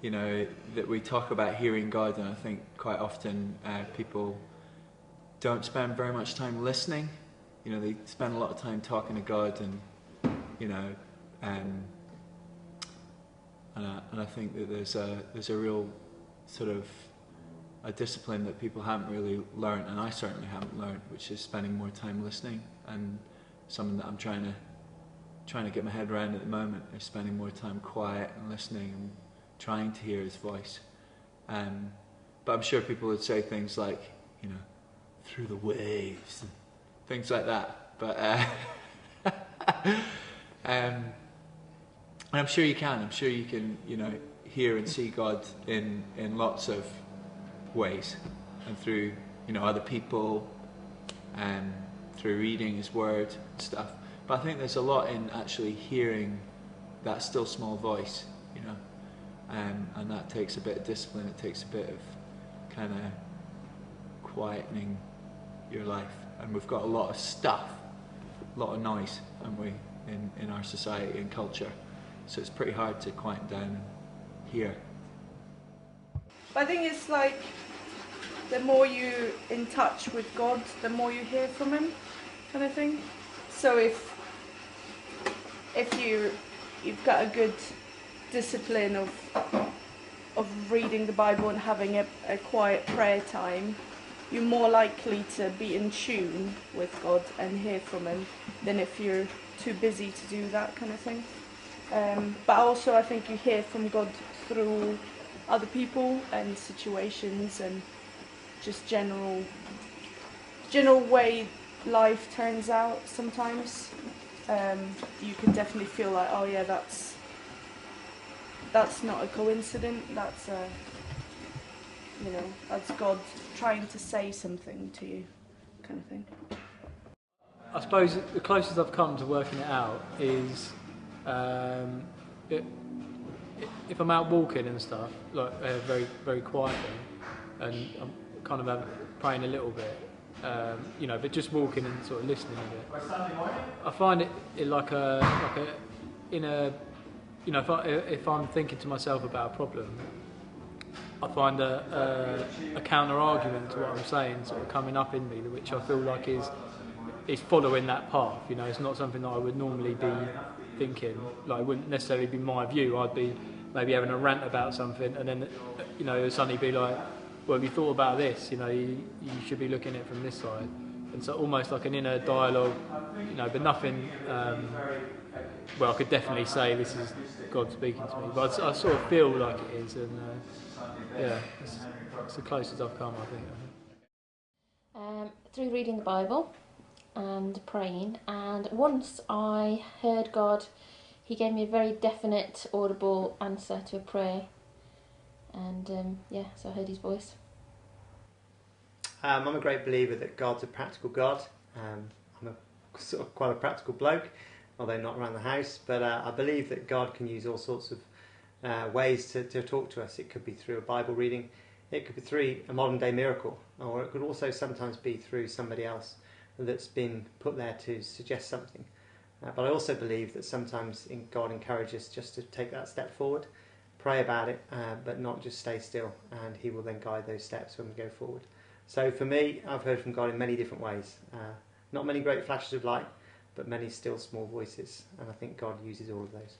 you know, that we talk about hearing God, and I think quite often people don't spend very much time listening. You know, they spend a lot of time talking to God, and you know, and I think that there's a real sort of a discipline that people haven't really learned, and I certainly haven't learned, which is spending more time listening, and something that I'm trying to get my head around at the moment is spending more time quiet and listening and trying to hear His voice. But I'm sure people would say things like, you know, through the waves, and things like that. But and I'm sure you can. I'm sure you can, you know, hear and see God in lots of ways, and through, you know, other people, and through reading His Word and stuff. But I think there's a lot in actually hearing that still small voice, you know, and that takes a bit of discipline. It takes a bit of kind of quietening your life. And we've got a lot of stuff, a lot of noise, haven't we, in our society and culture. So it's pretty hard to quiet down and hear. I think it's like the more you're in touch with God, the more you hear from Him, kind of thing. So if you've got a good discipline of reading the Bible and having a quiet prayer time, you're more likely to be in tune with God and hear from Him than if you're too busy to do that kind of thing. But also I think you hear from God through other people and situations and just general way life turns out sometimes. You can definitely feel like, oh yeah, that's not a coincidence, that's that's God trying to say something to you, kind of thing. I suppose the closest I've come to working it out is if I'm out walking and stuff, like very, very quietly, and I'm kind of praying a little bit, you know, but just walking and sort of listening a bit. I find it like a in a, you know, if I'm thinking to myself about a problem, I find a counter argument to what I'm saying sort of coming up in me, which I feel like is following that path. You know, it's not something that I would normally be thinking. Like, it wouldn't necessarily be my view. I'd be maybe having a rant about something, and then, you know, it'd suddenly be like, well, have you thought about this? You know, you should be looking at it from this side. And so almost like an inner dialogue, you know, but nothing, well, I could definitely say this is God speaking to me, but I sort of feel like it is, and yeah, it's the closest I've come, I think. Through reading the Bible and praying, and once I heard God. He gave me a very definite, audible answer to a prayer, and yeah, so I heard His voice. I'm a great believer that God's a practical God. I'm sort of quite a practical bloke, although not around the house, but I believe that God can use all sorts of ways to talk to us. It could be through a Bible reading, it could be through a modern day miracle, or it could also sometimes be through somebody else that's been put there to suggest something. But I also believe that sometimes God encourages us just to take that step forward, pray about it, but not just stay still, and He will then guide those steps when we go forward. So for me, I've heard from God in many different ways. Not many great flashes of light, but many still small voices, and I think God uses all of those.